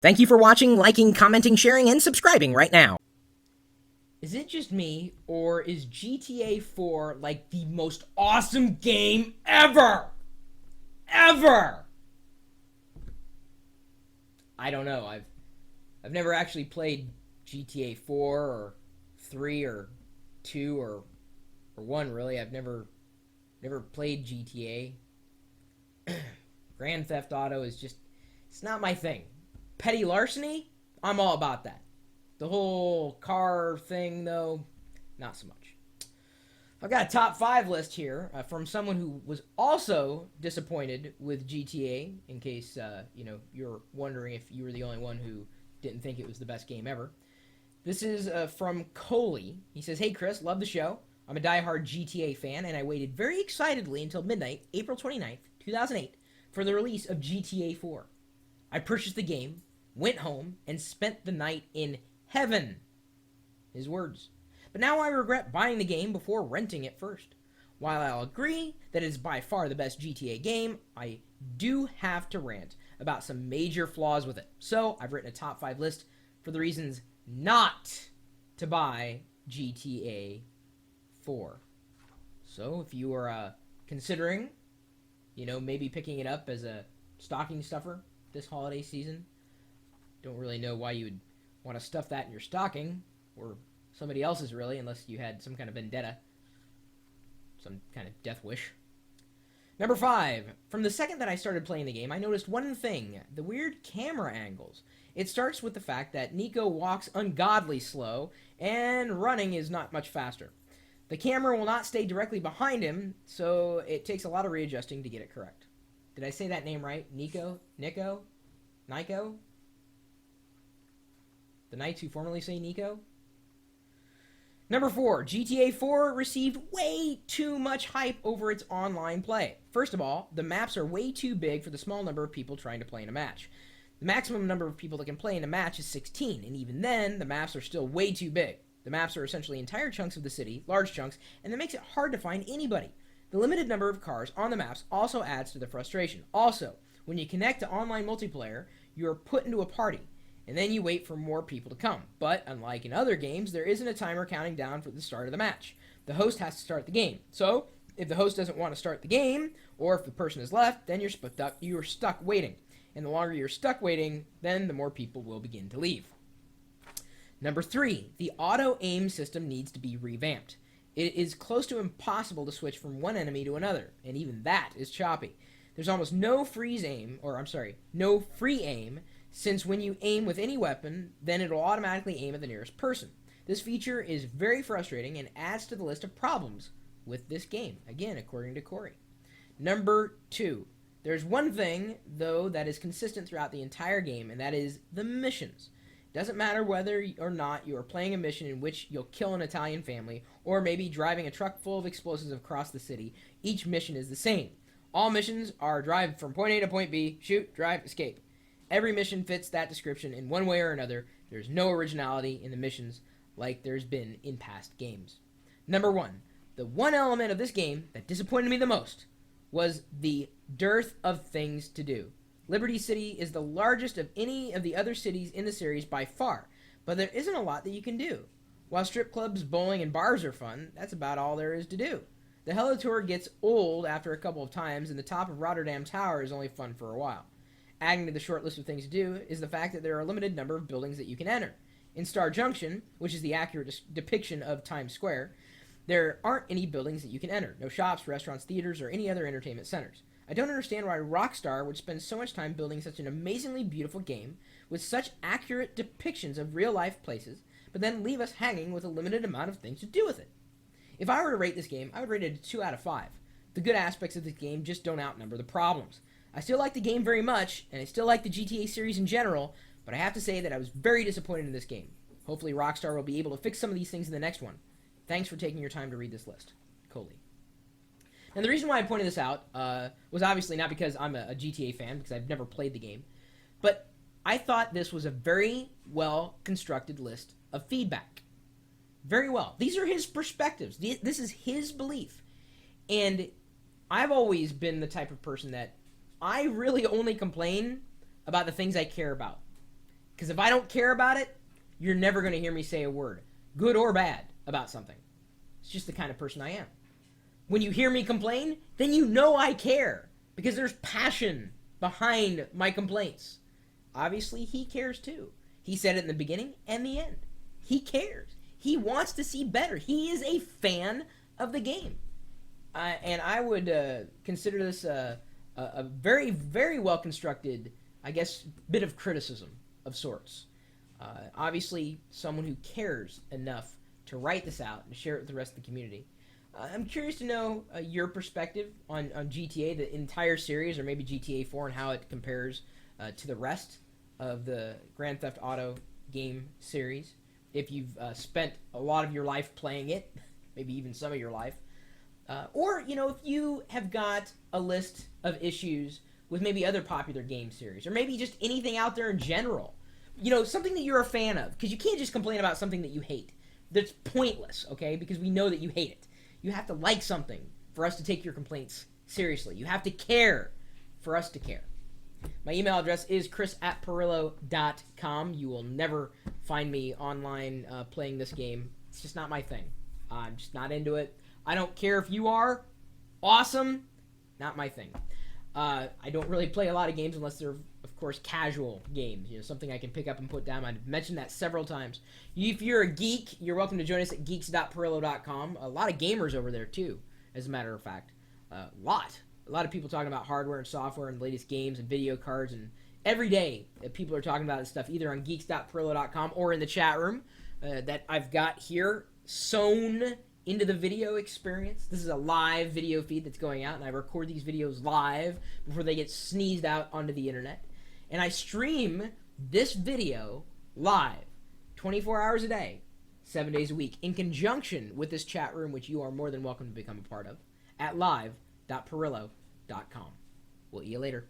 Thank you for watching, liking, commenting, sharing, and subscribing right now. Is it just me, or is GTA 4 like the most awesome game ever? Ever! I don't know. I've never actually played GTA 4 or 3 or 2 or 1 really. I've never played GTA. Grand Theft Auto is just it's not my thing. Petty larceny? I'm all about that. The whole car thing though, not so much. I've got a top 5 list here from someone who was also disappointed with GTA. In case you're wondering if you were the only one who didn't think it was the best game ever. This is from Coley. He says, "Hey Chris, love the show. I'm a diehard GTA fan, and I waited very excitedly until midnight, April 29th, 2008, for the release of GTA 4. I purchased the game, went home, and spent the night in heaven." His words. "But now I regret buying the game before renting it first. While I'll agree that it is by far the best GTA game, I do have to rant about some major flaws with it. So I've written a top 5 list for the reasons not to buy GTA 4. So if you are considering, maybe picking it up as a stocking stuffer this holiday season, don't really know why you would want to stuff that in your stocking, or somebody else's really, unless you had some kind of vendetta, some kind of death wish. Number 5. From the second that I started playing the game, I noticed one thing: the weird camera angles. It starts with the fact that Nico walks ungodly slow, and running is not much faster. The camera will not stay directly behind him, so it takes a lot of readjusting to get it correct. Did I say that name right? Nico? Nico? Nico? The Knights who formerly say Nico? Number 4, GTA 4 received way too much hype over its online play. First of all, the maps are way too big for the small number of people trying to play in a match. The maximum number of people that can play in a match is 16, and even then, the maps are still way too big. The maps are essentially entire chunks of the city, large chunks, and that makes it hard to find anybody. The limited number of cars on the maps also adds to the frustration. Also, when you connect to online multiplayer, you are put into a party, and then you wait for more people to come. But unlike in other games, there isn't a timer counting down for the start of the match. The host has to start the game. So, if the host doesn't want to start the game, or if the person is left, then you're stuck waiting. And the longer you're stuck waiting, then the more people will begin to leave. Number 3, the auto-aim system needs to be revamped. It is close to impossible to switch from one enemy to another, and even that is choppy. There's almost no free aim, since when you aim with any weapon, then it'll automatically aim at the nearest person. This feature is very frustrating and adds to the list of problems with this game, again, according to Corey. Number 2, there's one thing, though, that is consistent throughout the entire game, and that is the missions. It doesn't matter whether or not you are playing a mission in which you'll kill an Italian family, or maybe driving a truck full of explosives across the city, each mission is the same. All missions are drive from point A to point B, shoot, drive, escape. Every mission fits that description in one way or another. There's no originality in the missions like there's been in past games. Number 1, the one element of this game that disappointed me the most was the dearth of things to do. Liberty City is the largest of any of the other cities in the series by far, but there isn't a lot that you can do. While strip clubs, bowling, and bars are fun, that's about all there is to do. The Helo Tour gets old after a couple of times, and the top of Rotterdam Tower is only fun for a while. Adding to the short list of things to do is the fact that there are a limited number of buildings that you can enter. In Star Junction, which is the accurate depiction of Times Square, there aren't any buildings that you can enter. No shops, restaurants, theaters, or any other entertainment centers. I don't understand why Rockstar would spend so much time building such an amazingly beautiful game with such accurate depictions of real-life places, but then leave us hanging with a limited amount of things to do with it. If I were to rate this game, I would rate it a 2 out of 5. The good aspects of this game just don't outnumber the problems. I still like the game very much, and I still like the GTA series in general, but I have to say that I was very disappointed in this game. Hopefully Rockstar will be able to fix some of these things in the next one. Thanks for taking your time to read this list. Coley. And the reason why I pointed this out was obviously not because I'm a GTA fan, because I've never played the game, but I thought this was a very well-constructed list of feedback. Very well. These are his perspectives. This is his belief. And I've always been the type of person that I really only complain about the things I care about. Because if I don't care about it, you're never going to hear me say a word, good or bad, about something. It's just the kind of person I am. When you hear me complain, then you know I care, because there's passion behind my complaints. Obviously, he cares too. He said it in the beginning and the end. He cares. He wants to see better. He is a fan of the game. And I would consider this a very, very well-constructed, I guess, bit of criticism of sorts. Obviously, someone who cares enough to write this out and share it with the rest of the community. I'm curious to know your perspective on GTA, the entire series, or maybe GTA 4, and how it compares to the rest of the Grand Theft Auto game series. If you've spent a lot of your life playing it, maybe even some of your life, or, if you have got a list of issues with maybe other popular game series, or maybe just anything out there in general, something that you're a fan of, because you can't just complain about something that you hate. That's pointless, okay? Because we know that you hate it. You have to like something for us to take your complaints seriously. You have to care for us to care. My email address is chris@pirillo.com. You will never find me online playing this game. It's just not my thing. I'm just not into it. I don't care if you are. Awesome. Not my thing. I don't really play a lot of games unless they're, of course, casual games. Something I can pick up and put down. I've mentioned that several times. If you're a geek, you're welcome to join us at geeks.pirillo.com. A lot of gamers over there, too, as a matter of fact. A lot of people talking about hardware and software and the latest games and video cards. And every day, people are talking about this stuff either on geeks.pirillo.com or in the chat room that I've got here sewn into the video experience. This is a live video feed that's going out, and I record these videos live before they get sneezed out onto the internet. And I stream this video live 24 hours a day, 7 days a week, in conjunction with this chat room, which you are more than welcome to become a part of, at live.pirillo.com. We'll see you later.